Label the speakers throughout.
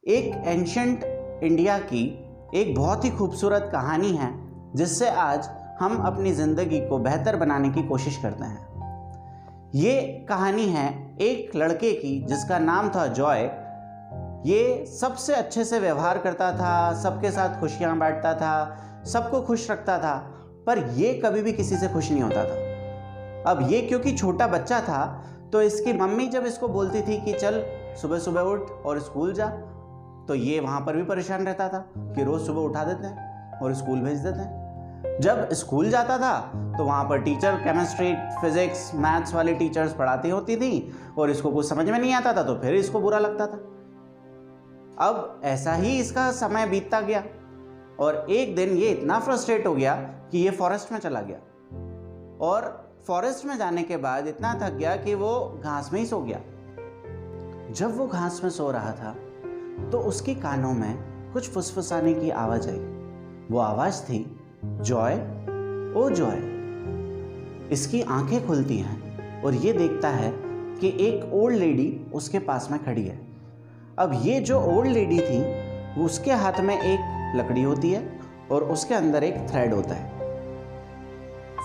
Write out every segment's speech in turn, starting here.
Speaker 1: एक ancient India की एक बहुत ही खूबसूरत कहानी है जिससे आज हम अपनी ज़िंदगी को बेहतर बनाने की कोशिश करते हैं। ये कहानी है एक लड़के की जिसका नाम था जॉय। ये सबसे अच्छे से व्यवहार करता था, सबके साथ खुशियाँ बांटता था, सबको खुश रखता था, पर ये कभी भी किसी से खुश नहीं होता था। अब ये क्योंकि छोटा बच्चा था तो इसकी मम्मी जब इसको बोलती थी कि चल सुबह सुबह उठ और स्कूल जा, तो ये वहाँ पर भी परेशान रहता था कि रोज़ सुबह उठा देते हैं और स्कूल भेज देते हैं। जब स्कूल जाता था तो वहाँ पर टीचर केमिस्ट्री, फिजिक्स, मैथ्स वाली टीचर्स पढ़ाती होती थी और इसको कुछ समझ में नहीं आता था तो फिर इसको बुरा लगता था। अब ऐसा ही इसका समय बीतता गया और एक दिन ये इतना फ्रस्ट्रेट हो गया कि ये फॉरेस्ट में चला गया और फॉरेस्ट में जाने के बाद इतना थक गया कि वो घास में ही सो गया। जब वो घास में सो रहा था तो उसके कानों में कुछ फुसफुसाने की आवाज आई। वो आवाज थी, जॉय, ओ जॉय। इसकी आंखें खुलती हैं और ये देखता है कि एक ओल्ड लेडी उसके पास में खड़ी है। अब ये जो ओल्ड लेडी थी उसके हाथ में एक लकड़ी होती है और उसके अंदर एक थ्रेड होता है।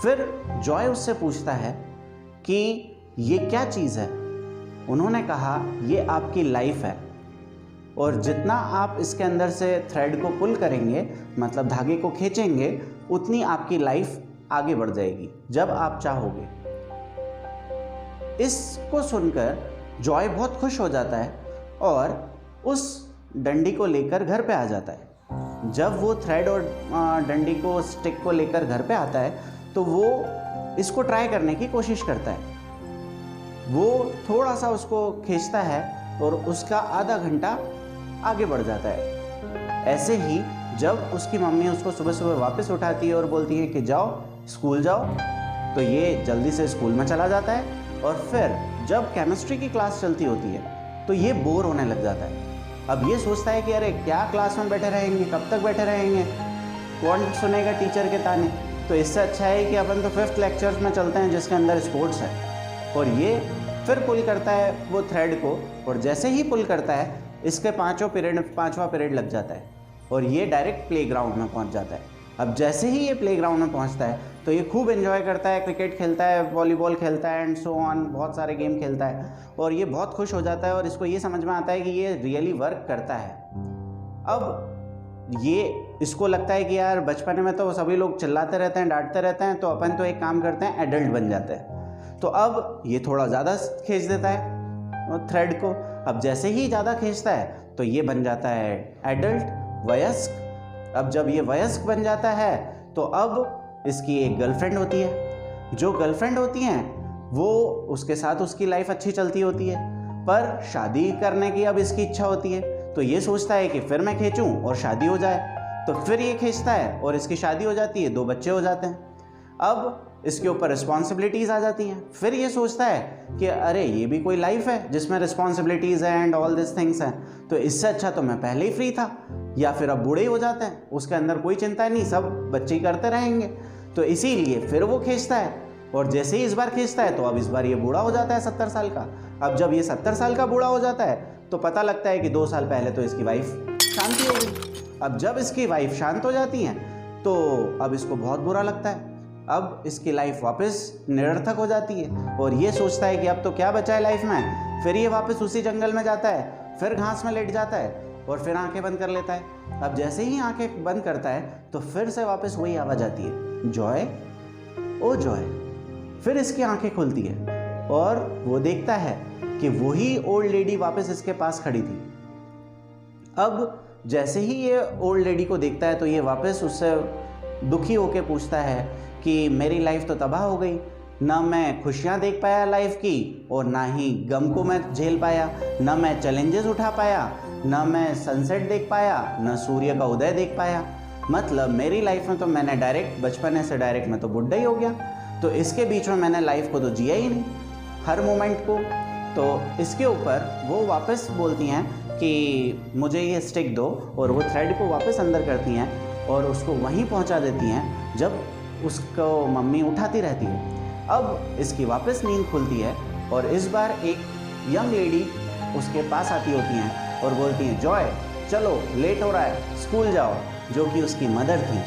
Speaker 1: फिर जॉय उससे पूछता है कि ये क्या चीज़ है। उन्होंने कहा, ये आपकी लाइफ है और जितना आप इसके अंदर से थ्रेड को पुल करेंगे, मतलब धागे को खींचेंगे, उतनी आपकी लाइफ आगे बढ़ जाएगी जब आप चाहोगे। इसको सुनकर जॉय बहुत खुश हो जाता है और उस डंडी को लेकर घर पे आ जाता है। जब वो थ्रेड और डंडी को, स्टिक को लेकर घर पे आता है तो वो इसको ट्राई करने की कोशिश करता है। वो थोड़ा सा उसको खींचता है और उसका आधा घंटा आगे बढ़ जाता है। ऐसे ही जब उसकी मम्मी उसको सुबह सुबह वापस उठाती है और बोलती है कि जाओ स्कूल जाओ, तो ये जल्दी से स्कूल में चला जाता है। और फिर जब केमिस्ट्री की क्लास चलती होती है तो ये बोर होने लग जाता है। अब ये सोचता है कि अरे क्या क्लास में बैठे रहेंगे, कब तक बैठे रहेंगे, कौन सुनेगा टीचर के ताने। तो इससे अच्छा है कि अपन तो 5th लेक्चर्स में चलते हैं जिसके अंदर स्पोर्ट्स है। और ये फिर पुल करता है वो थ्रेड को और जैसे ही पुल करता है इसके पाँचवां पीरियड लग जाता है और ये डायरेक्ट प्लेग्राउंड में पहुंच जाता है। अब जैसे ही ये प्लेग्राउंड में पहुंचता है तो ये खूब एंजॉय करता है, क्रिकेट खेलता है, वॉलीबॉल खेलता है एंड सो ऑन, बहुत सारे गेम खेलता है और ये बहुत खुश हो जाता है और इसको ये समझ में आता है कि ये रियली वर्क करता है। अब ये इसको लगता है कि यार बचपन में तो सभी लोग चिल्लाते रहते हैं, डांटते रहते हैं, तो अपन तो एक काम करते हैं, एडल्ट बन जाते हैं। तो अब ये थोड़ा ज़्यादा खींच देता है थ्रेड को। अब जैसे ही ज़्यादा खींचता है तो ये बन जाता है एडल्ट, वयस्क। अब जब ये वयस्क बन जाता है तो अब इसकी एक गर्लफ्रेंड होती है। जो गर्लफ्रेंड होती हैं वो उसके साथ उसकी लाइफ अच्छी चलती होती है, पर शादी करने की अब इसकी इच्छा होती है। तो ये सोचता है कि फिर मैं खींचूं और शादी हो जाए। तो फिर ये खींचता है और इसकी शादी हो जाती है, 2 बच्चे हो जाते हैं। अब इसके ऊपर रिस्पॉन्सिबिलिटीज़ आ जाती हैं। फिर ये सोचता है कि अरे ये भी कोई लाइफ है जिसमें रिस्पॉन्सिबिलिटीज़ हैं एंड ऑल दिस थिंग्स हैं, तो इससे अच्छा तो मैं पहले ही फ्री था। या फिर अब बूढ़े ही हो जाते हैं, उसके अंदर कोई चिंता नहीं, सब बच्चे ही करते रहेंगे। तो इसीलिए फिर वो खींचता है और जैसे ही इस बार खींचता है तो अब इस बार ये बूढ़ा हो जाता है 70 साल का। अब जब ये 70 साल का बूढ़ा हो जाता है तो पता लगता है कि 2 साल पहले तो इसकी वाइफ शांति हो गई। अब जब इसकी वाइफ शांत हो जाती हैं तो अब इसको बहुत बुरा लगता है। अब इसकी लाइफ वापस निरर्थक हो जाती है और ये सोचता है कि अब तो क्या बचा है लाइफ में। फिर ये वापस उसी जंगल में जाता है, फिर घास में लेट जाता है और फिर आंखें बंद कर लेता है। अब जैसे ही आंखें बंद करता है तो फिर से वापस वही आवाज़ आती है, जॉय, ओ जॉय। फिर इसकी आंखें खुलती है और वो देखता है कि वही ओल्ड लेडी वापस इसके पास खड़ी थी। अब जैसे ही ये ओल्ड लेडी को देखता है तो ये वापस उससे दुखी होकर पूछता है कि मेरी लाइफ तो तबाह हो गई, ना मैं खुशियाँ देख पाया लाइफ की और ना ही गम को मैं झेल पाया, ना मैं चैलेंजेस उठा पाया, ना मैं सनसेट देख पाया, ना सूर्य का उदय देख पाया। मतलब मेरी लाइफ में तो मैंने डायरेक्ट बचपन से डायरेक्ट मैं तो बुढ़ा ही हो गया। तो इसके बीच में मैंने लाइफ को तो जिया ही नहीं, हर मोमेंट को। तो इसके ऊपर वो वापस बोलती हैं कि मुझे ये स्टिक दो और वो थ्रेड को वापस अंदर करती हैं और उसको वहीं पहुंचा देती हैं जब उसको मम्मी उठाती रहती है। अब इसकी वापस नींद खुलती है और इस बार एक यंग लेडी उसके पास आती होती हैं और बोलती हैं, जॉय चलो लेट हो रहा है स्कूल जाओ, जो कि उसकी मदर थी।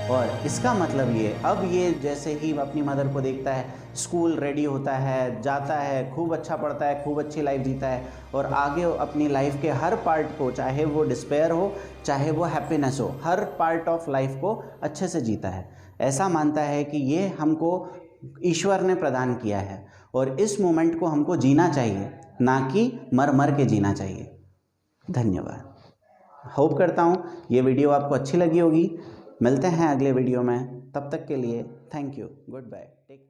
Speaker 1: और इसका मतलब ये, अब ये जैसे ही अपनी मदर को देखता है, स्कूल रेडी होता है, जाता है, खूब अच्छा पढ़ता है, खूब अच्छी लाइफ जीता है और आगे अपनी लाइफ के हर पार्ट को, चाहे वो डिस्पेयर हो चाहे वो हैप्पीनेस हो, हर पार्ट ऑफ लाइफ को अच्छे से जीता है। ऐसा मानता है कि ये हमको ईश्वर ने प्रदान किया है और इस मोमेंट को हमको जीना चाहिए, ना कि मर मर के जीना चाहिए। धन्यवाद। होप करता हूँ ये वीडियो आपको अच्छी लगी होगी। मिलते हैं अगले वीडियो में, तब तक के लिए thank you, good bye, take care.